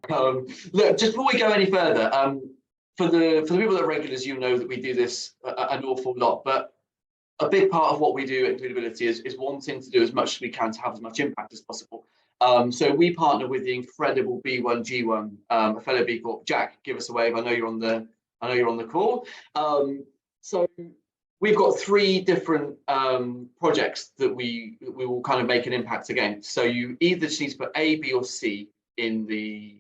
Look, just before we go any further, for the people that are regulars, you know that we do this an awful lot, but a big part of what we do at Includability is wanting to do as much as we can to have as much impact as possible. So we partner with the incredible B1G1, a fellow B Corp. Jack, give us a wave. I know you're on the call. So we've got 3 different projects that we will kind of make an impact against. So you either just need to put A, B, or C in the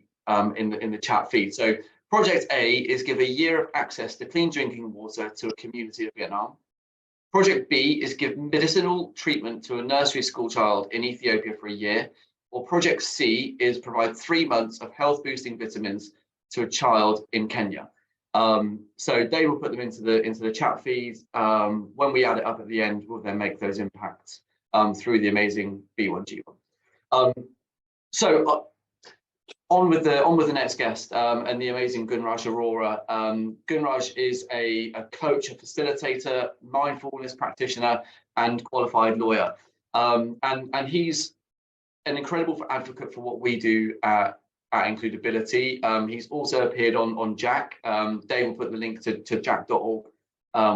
chat feed. So Project A is give a year of access to clean drinking water to a community of Vietnam. Project B is give medicinal treatment to a nursery school child in Ethiopia for a year. Or Project C is provide 3 months of health boosting vitamins to a child in Kenya. So they will put them into the chat feed. When we add it up at the end, we'll then make those impacts through the amazing B1G1. On with the next guest and the amazing Gunraj Arora. Gunraj is a coach, a facilitator, mindfulness practitioner, and qualified lawyer. And he's an incredible advocate for what we do at Includability. He's also appeared on Jack. Dave will put the link to jack.org,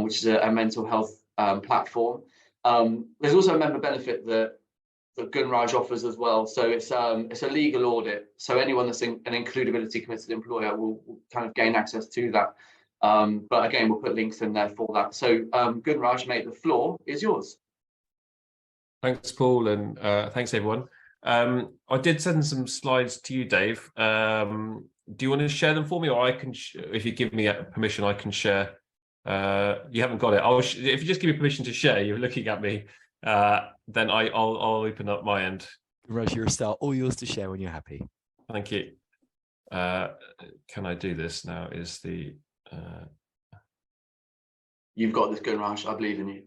which is a mental health platform. There's also a member benefit that Gunraj offers as well. So it's a legal audit. So anyone that's an Includability committed employer will kind of gain access to that. But again, we'll put links in there for that. So Gunraj, mate, the floor is yours. Thanks, Paul, and thanks everyone. I did send some slides to you, Dave. Do you want to share them for me, or I can, if you give me permission, I can share. You haven't got it. If you just give me permission to share, you're looking at me. Then I'll open up my end. Raj, you're a star. All yours to share when you're happy. Thank you. Can I do this now? Is the You've got this, Gunraj. I believe in you.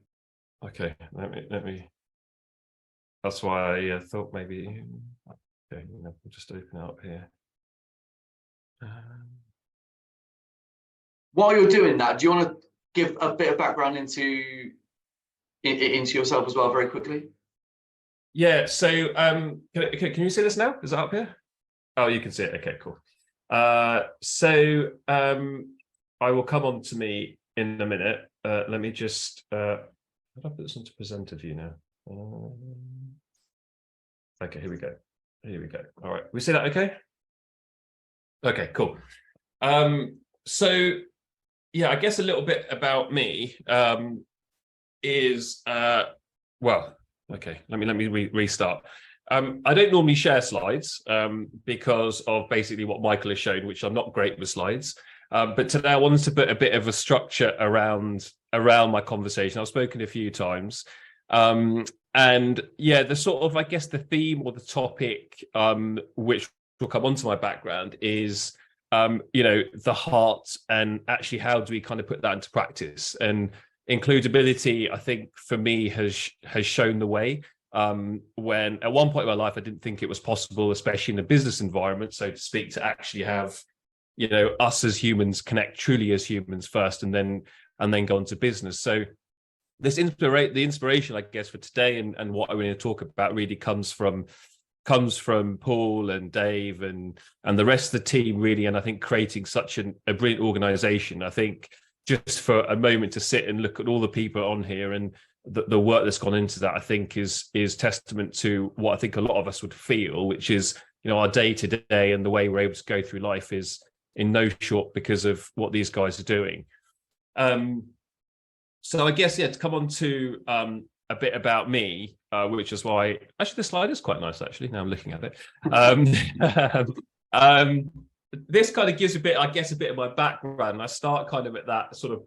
Okay. Let me. That's why I thought maybe. Okay, we'll just open it up here. While you're doing that, do you want to give a bit of background into yourself as well, very quickly? Yeah. So, can you see this now? Is that up here? Oh, you can see it. Okay, cool. So, I will come on to me in a minute. Let me just. How do I put this into presenter view now? Okay, here we go. All right, we see that okay? Okay, cool. So yeah, I guess a little bit about me is well, okay, let me restart. I don't normally share slides because of basically what Michael has shown, which I'm not great with slides. But today I wanted to put a bit of a structure around my conversation. I've spoken a few times. And yeah, the sort of, I guess, the theme or the topic, which will come onto my background is, the heart, and actually how do we kind of put that into practice? And includability, I think for me has shown the way. When at one point in my life, I didn't think it was possible, especially in a business environment, so to speak, to actually have, us as humans connect truly as humans first, and then go into business. So the inspiration, I guess, for today and what I'm going to talk about really comes from Paul and Dave and the rest of the team, really. And I think creating such a brilliant organization, I think just for a moment to sit and look at all the people on here and the work that's gone into that, I think is testament to what I think a lot of us would feel, which is, our day to day and the way we're able to go through life is in no short because of what these guys are doing. So I guess, to come on to a bit about me, which is why, actually, the slide is quite nice, actually, now I'm looking at it. This kind of gives a bit of my background. I start kind of at that sort of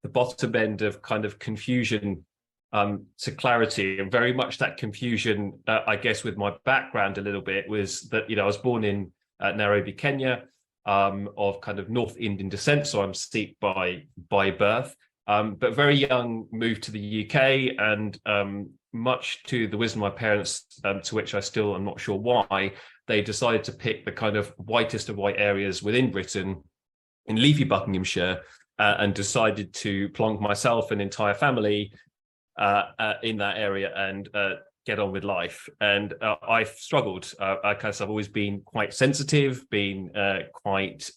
the bottom end of kind of confusion to clarity, and very much that confusion, I guess, with my background a little bit was that, I was born in Nairobi, Kenya, of kind of North Indian descent, so I'm Sikh by birth. But very young, moved to the UK, and much to the wisdom of my parents, to which I still am not sure why, they decided to pick the kind of whitest of white areas within Britain, in leafy Buckinghamshire, and decided to plonk myself and entire family in that area, and get on with life. And I've struggled. I've always been quite sensitive, been quite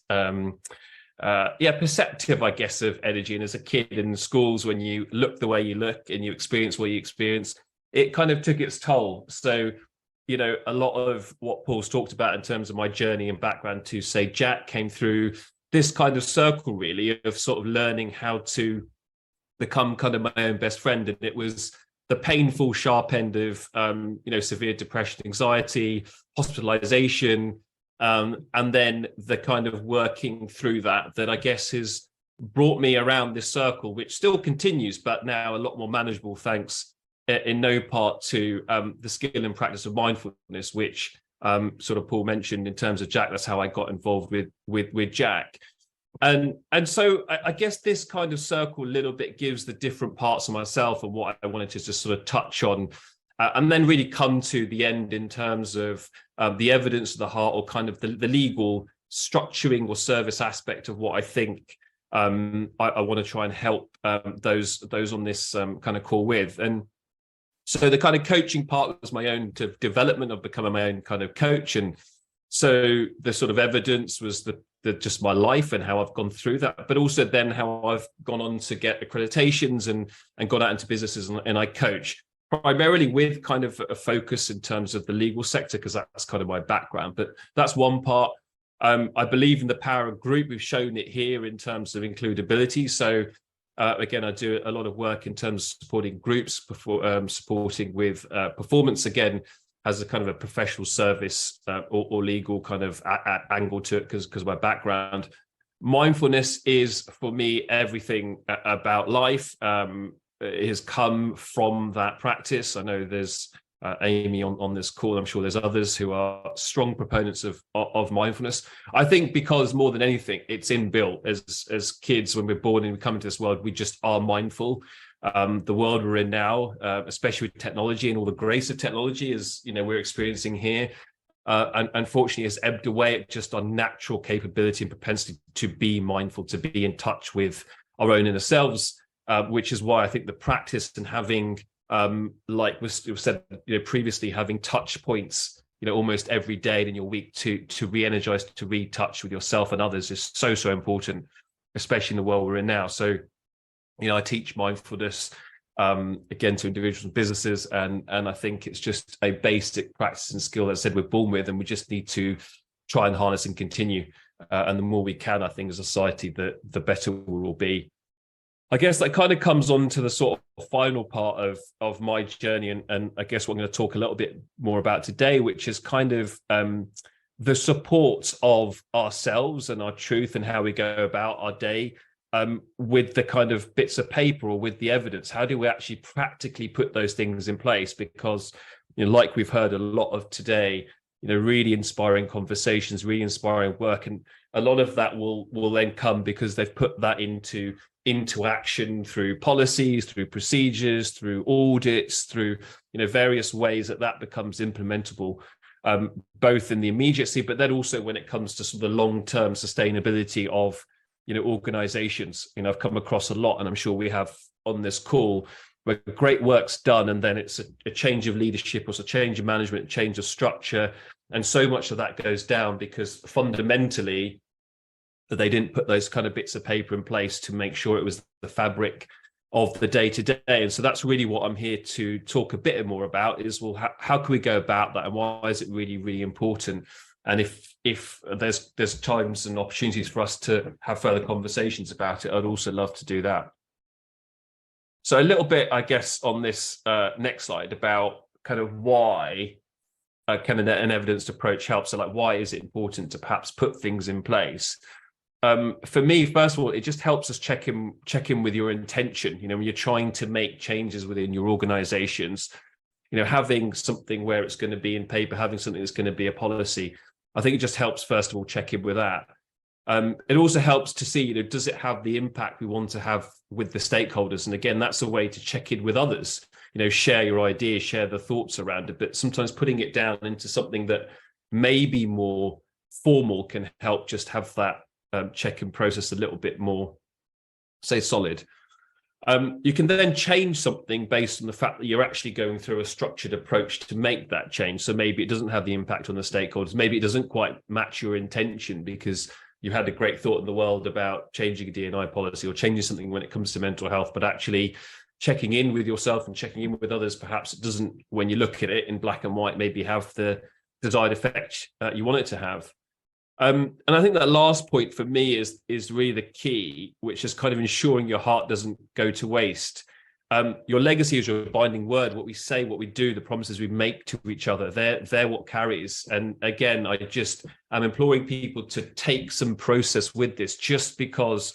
perceptive, I guess, of energy. And as a kid in schools, when you look the way you look and you experience what you experience, it kind of took its toll. So, you know, a lot of what Paul's talked about in terms of my journey and background to say Jack came through this kind of circle, really, of sort of learning how to become kind of my own best friend. And it was the painful sharp end of, severe depression, anxiety, hospitalization, and then the kind of working through that I guess has brought me around this circle, which still continues, but now a lot more manageable, thanks in no part to the skill and practice of mindfulness, which sort of Paul mentioned in terms of Jack. That's how I got involved with Jack. And so I guess this kind of circle a little bit gives the different parts of myself and what I wanted to just sort of touch on, and then really come to the end in terms of the evidence of the heart, or kind of the legal structuring or service aspect of what I think I want to try and help those on this kind of call with. And so the kind of coaching part was my own development of becoming my own kind of coach. And so the sort of evidence was the just my life and how I've gone through that, but also then how I've gone on to get accreditations and gone out into businesses and I coach primarily with kind of a focus in terms of the legal sector, because that's kind of my background. But that's one part. I believe in the power of group. We've shown it here in terms of includability. So again, I do a lot of work in terms of supporting groups, supporting with performance, again, as a kind of a professional service or legal kind of angle to it, because of my background. Mindfulness is, for me, everything about life. It has come from that practice. I know there's Amy on this call. I'm sure there's others who are strong proponents of mindfulness. I think because more than anything, it's inbuilt as kids. When we're born and we come into this world, we just are mindful. The world we're in now, especially with technology and all the grace of technology, as you know, we're experiencing here, and unfortunately has ebbed away at just our natural capability and propensity to be mindful, to be in touch with our own inner selves, which is why I think the practice and having, like was said, previously, having touch points, almost every day in your week to re-energize, to retouch with yourself and others is so important, especially in the world we're in now. So, I teach mindfulness again to individuals and businesses, and I think it's just a basic practice and skill that I said we're born with, and we just need to try and harness and continue. And the more we can, I think, as a society, the better we will be. I guess that kind of comes on to the sort of final part of my journey, and I guess what I'm going to talk a little bit more about today, which is kind of the support of ourselves and our truth and how we go about our day. With the kind of bits of paper or with the evidence, how do we actually practically put those things in place? Because, like we've heard a lot of today, really inspiring conversations, really inspiring work, and a lot of that will then come because they've put that into action through policies, through procedures, through audits, through various ways that becomes implementable, both in the immediacy, but then also when it comes to sort of the long-term sustainability of organizations. I've come across a lot, and I'm sure we have on this call, where great work's done and then it's a change of leadership, or it's a change of management, change of structure, and so much of that goes down because fundamentally that they didn't put those kind of bits of paper in place to make sure it was the fabric of the day-to-day. And so that's really what I'm here to talk a bit more about is, well, how can we go about that, and why is it really, really important? And if there's times and opportunities for us to have further conversations about it, I'd also love to do that. So a little bit, I guess, on this next slide about kind of why kind of an evidenced approach helps. So like, why is it important to perhaps put things in place? For me, first of all, it just helps us check in with your intention. When you're trying to make changes within your organizations, having something where it's going to be in paper, having something that's going to be a policy, I think it just helps, first of all, check in with that. It also helps to see, does it have the impact we want to have with the stakeholders? And again, that's a way to check in with others, share your ideas, share the thoughts around it. But sometimes putting it down into something that may be more formal can help just have that check-in process a little bit more, say, solid. You can then change something based on the fact that you're actually going through a structured approach to make that change. So maybe it doesn't have the impact on the stakeholders. Maybe it doesn't quite match your intention because you had a great thought in the world about changing a D&I policy or changing something when it comes to mental health, but actually checking in with yourself and checking in with others, perhaps it doesn't, when you look at it in black and white, maybe have the desired effect you want it to have. And I think that last point for me is really the key, which is kind of ensuring your heart doesn't go to waste. Your legacy is your binding word. What we say, what we do, the promises we make to each other, they're what carries. And again, I'm imploring people to take some process with this, just because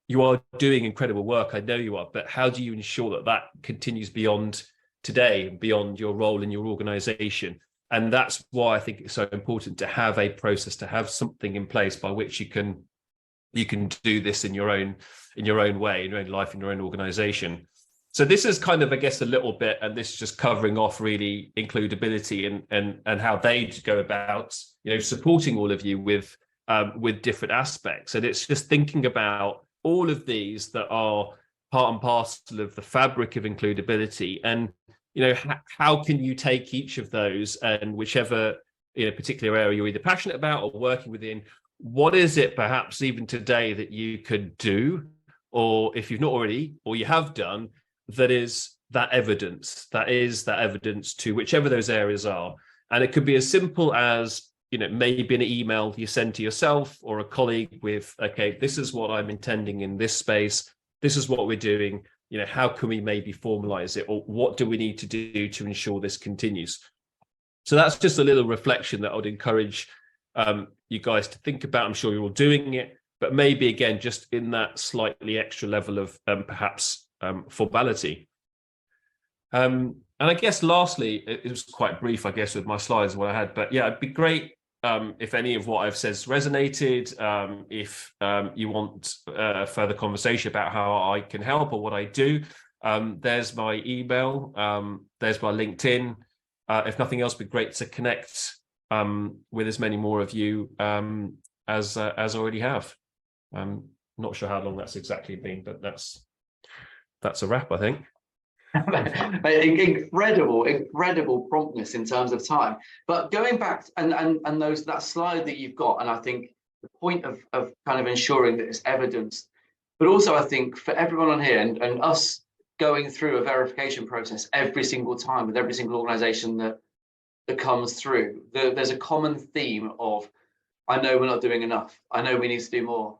you are doing incredible work. I know you are, but how do you ensure that that continues beyond today, beyond your role in your organization? And that's why I think it's so important to have a process, to have something in place by which you can do this in your own way, in your own life, in your own organization. So this is kind of, I guess, a little bit, and this is just covering off really includability and how they go about, supporting all of you with different aspects. And it's just thinking about all of these that are part and parcel of the fabric of includability, and how can you take each of those and whichever particular area you're either passionate about or working within, what is it perhaps even today that you could do, or if you've not already, or you have done, that is that evidence to whichever those areas are. And it could be as simple as, maybe an email you send to yourself or a colleague with, okay, this is what I'm intending in this space. This is what we're doing. How can we maybe formalize it, or what do we need to do to ensure this continues? So that's just a little reflection that I would encourage you guys to think about. I'm sure you're all doing it, but maybe again, just in that slightly extra level of perhaps formality. And I guess lastly, it was quite brief, I guess, with my slides, what I had, but yeah, it'd be great if any of what I've said resonated, if you want further conversation about how I can help or what I do, there's my email, there's my LinkedIn. If nothing else, it'd be great to connect with as many more of you as I already have. Not sure how long that's exactly been, but that's a wrap, I think. incredible promptness in terms of time. But going back and that slide that you've got, and I think the point of kind of ensuring that it's evidenced, but also I think for everyone on here and us going through a verification process every single time with every single organization that comes through, there's a common theme of, I know we're not doing enough. I know we need to do more.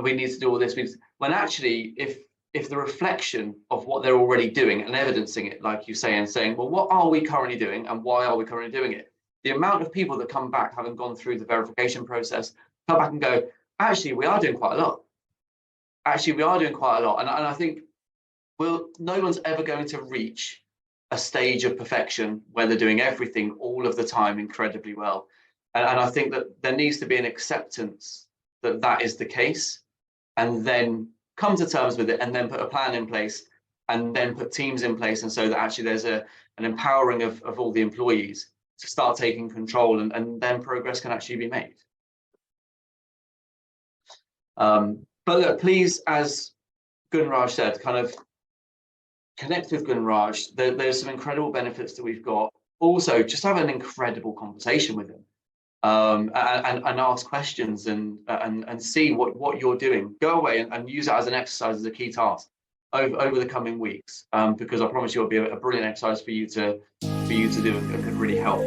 We need to do all this. When actually, if the reflection of what they're already doing and evidencing it, like you say, and saying, well, what are we currently doing and why are we currently doing it? The amount of people that come back, having gone through the verification process, come back and go, actually, we are doing quite a lot. And I think no one's ever going to reach a stage of perfection where they're doing everything all of the time incredibly well. And I think that there needs to be an acceptance that that is the case, and then come to terms with it, and then put a plan in place, and then put teams in place, and so that actually there's an empowering of all the employees to start taking control, and then progress can actually be made. But look, please, as Gunraj said, kind of connect with Gunraj. There's some incredible benefits that we've got. Also, just have an incredible conversation with him. And ask questions and see what you're doing. Go away and use it as an exercise, as a key task over the coming weeks, because I promise you it'll be a brilliant exercise for you to do and could really help.